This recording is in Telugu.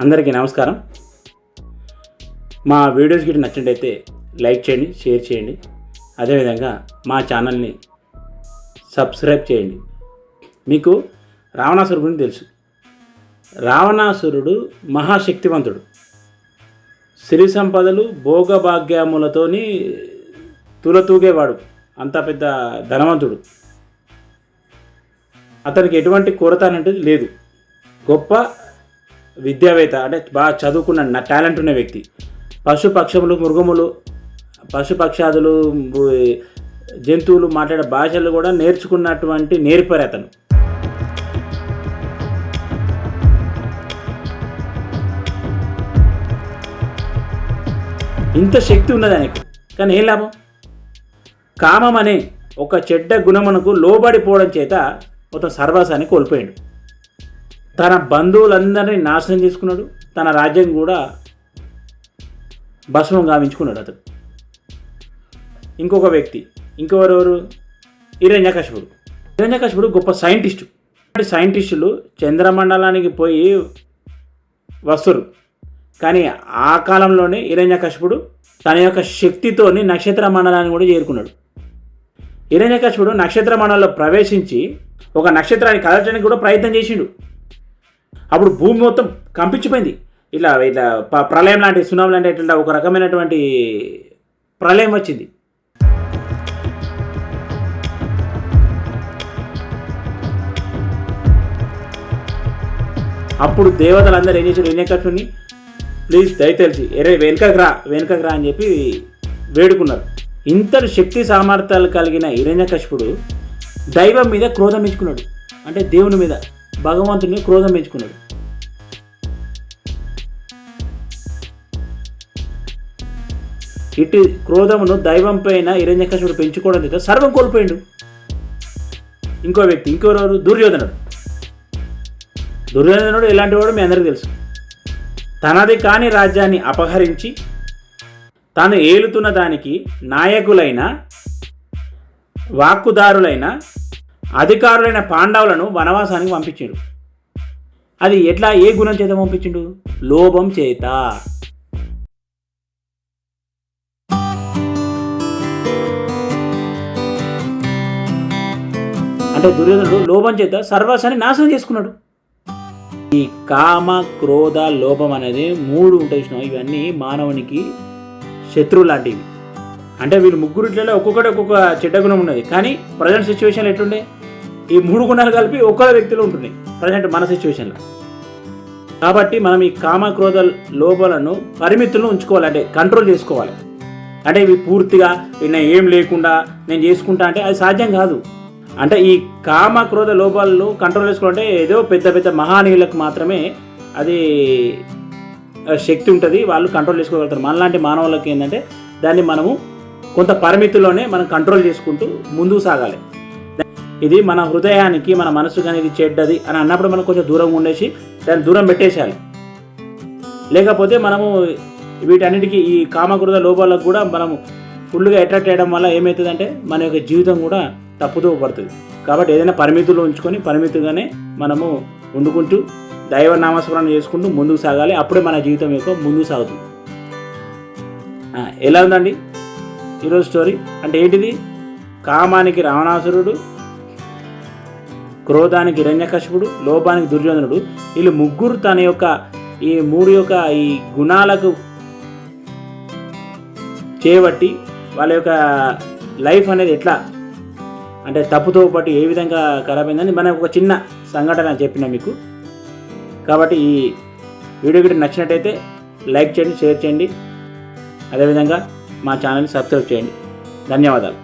అందరికీ నమస్కారం. మా వీడియోస్ గిట్ట నచ్చినట్టయితే లైక్ చేయండి, షేర్ చేయండి. అదేవిధంగా మా ఛానల్ని సబ్స్క్రైబ్ చేయండి. మీకు రావణాసురుడు గురించి తెలుసు. రావణాసురుడు మహాశక్తివంతుడు. సిరి సంపదలు భోగభాగ్యములతోని తులతూగేవాడు. అంత పెద్ద ధనవంతుడు. అతనికి ఎటువంటి కొరత అనేది లేదు. గొప్ప విద్యావేత్త, అంటే బాగా చదువుకున్న టాలెంట్ ఉన్న వ్యక్తి. పశుపక్షములు, మృగములు, పశుపక్షాదులు, జంతువులు మాట్లాడే భాషలు కూడా నేర్చుకున్నటువంటి నేర్పరి అతను. ఇంత శక్తి ఉన్నది ఆయనకు. కానీ ఏం లాభం? కామం అనే ఒక చెడ్డ గుణమునకు లోబడిపోవడం చేత మొత్తం సర్వస్వాన్ని కోల్పోయాడు. తన బంధువులందరినీ నాశనం చేసుకున్నాడు. తన రాజ్యం కూడా భస్మం గావించుకున్నాడు అతను. ఇంకొక వ్యక్తి, ఇంకెవరెవరు? హిరణ్యకశిపుడు. హిరణ్యకశిపుడు గొప్ప సైంటిస్టు. సైంటిస్టులు చంద్రమండలానికి పోయి వస్తారు. కానీ ఆ కాలంలోనే హిరణ్యకశిపుడు తన యొక్క శక్తితోని నక్షత్ర మండలాన్ని కూడా చేరుకున్నాడు. హిరణ్యకశిపుడు నక్షత్ర మండలంలో ప్రవేశించి ఒక నక్షత్రాన్ని కదలటానికి కూడా ప్రయత్నం చేసిండు. అప్పుడు భూమి మొత్తం కంపించిపోయింది. ఇలా ప్రళయం లాంటి, సునామీ లాంటి ఇట్లా ఒక రకమైనటువంటి ప్రళయం వచ్చింది. అప్పుడు దేవతలందరూ ఏం చేశారు? హిరణ్యకశిపుని ప్లీజ్ దయతలిచి వెనుకకు రా అని చెప్పి వేడుకున్నారు. ఇంతటి శక్తి సామర్థ్యాలు కలిగిన హిరణ్యకశిపుడు దైవం మీద క్రోధం పెంచుకున్నాడు. అంటే దేవుని మీద, భగవంతుని క్రోధం పెంచుకున్నాడు. ఇటు క్రోధమును దైవం పైన హిరణ్యకశిపుడు పెంచుకోవడం చేత సర్వం కోల్పోయిండు. ఇంకో వ్యక్తి, ఇంకెవరు? దుర్యోధనుడు. దుర్యోధనుడు ఎలాంటి వాడు మీ అందరికీ తెలుసు. తనది కాని రాజ్యాన్ని అపహరించి తాను ఏలుతున్న దానికి నాయకులైన, వాక్కుదారులైన, అధికారులైన పాండవులను వనవాసానికి పంపించాడు. అది ఎట్లా, ఏ గుణం చేత పంపించిండు? లోభం చేత. అంటే దుర్యోధనుడు లోభం చేత సర్వస్వాన్ని నాశనం చేసుకున్నాడు. ఈ కామ, క్రోధ, లోభం అనేది మూడు ఉంటాయి. ఇవన్నీ మానవునికి శత్రువు లాంటివి. అంటే వీళ్ళు ముగ్గురిట్లలో ఒక్కొక్కటి ఒక్కొక్క చెడ్డ గుణం ఉన్నది. కానీ ప్రజెంట్ సిచ్యువేషన్ ఎట్లుండే? ఈ మూడు గుణాలు కలిపి ఒక్కొక్క వ్యక్తిలో ఉంటున్నాయి ప్రజెంట్ మన సిచ్యువేషన్లో. కాబట్టి మనం ఈ కామ, క్రోధ, లోభాలను పరిమితులను ఉంచుకోవాలి, అంటే కంట్రోల్ చేసుకోవాలి. అంటే ఇవి పూర్తిగా నేను ఏం లేకుండా నేను చేసుకుంటా అంటే అది సాధ్యం కాదు. అంటే ఈ కామ, క్రోధ, లోపాలను కంట్రోల్ చేసుకోవాలంటే ఏదో పెద్ద పెద్ద మహానీయులకు మాత్రమే అది శక్తి ఉంటుంది, వాళ్ళు కంట్రోల్ చేసుకోగలుగుతారు. మనలాంటి మానవులకి ఏంటంటే దాన్ని మనము కొంత పరిమితిలోనే మనం కంట్రోల్ చేసుకుంటూ ముందుకు సాగాలి. ఇది మన హృదయానికి, మన మనసు కానీ ఇది చెడ్డది అని అన్నప్పుడు మనం కొంచెం దూరంగా ఉండేసి దాన్ని దూరం పెట్టేసేయాలి. లేకపోతే మనము వీటన్నిటికీ, ఈ కామక్రోధ లోపాలకు కూడా మనము ఫుల్గా అట్రాక్ట్ చేయడం వల్ల ఏమవుతుందంటే మన యొక్క జీవితం కూడా తప్పుతూ పడుతుంది. కాబట్టి ఏదైనా పరిమితులు ఉంచుకొని పరిమితిగానే మనము వండుకుంటూ దైవ నామస్మరణ చేసుకుంటూ ముందుకు సాగాలి. అప్పుడే మన జీవితం యొక్క ముందుకు సాగుతుంది. ఎలా ఉందండి ఈరోజు స్టోరీ? అంటే ఏంటిది? కామానికి రావణాసురుడు, క్రోధానికి హిరణ్యకశిపుడు, లోభానికి దుర్యోధనుడు. వీళ్ళు ముగ్గురు తన యొక్క ఈ మూడు యొక్క ఈ గుణాలకు చేయబట్టి వాళ్ళ యొక్క లైఫ్ అనేది ఎట్లా అంటే తప్పుతో పాటు ఏ విధంగా ఖరాబ్ అయిందని మనం ఒక చిన్న సంఘటన చెప్పిన మీకు. కాబట్టి ఈ వీడియో గిట్ట నచ్చినట్టయితే లైక్ చేయండి, షేర్ చేయండి. అదేవిధంగా మా ఛానల్ని సబ్స్క్రైబ్ చేయండి. ధన్యవాదాలు.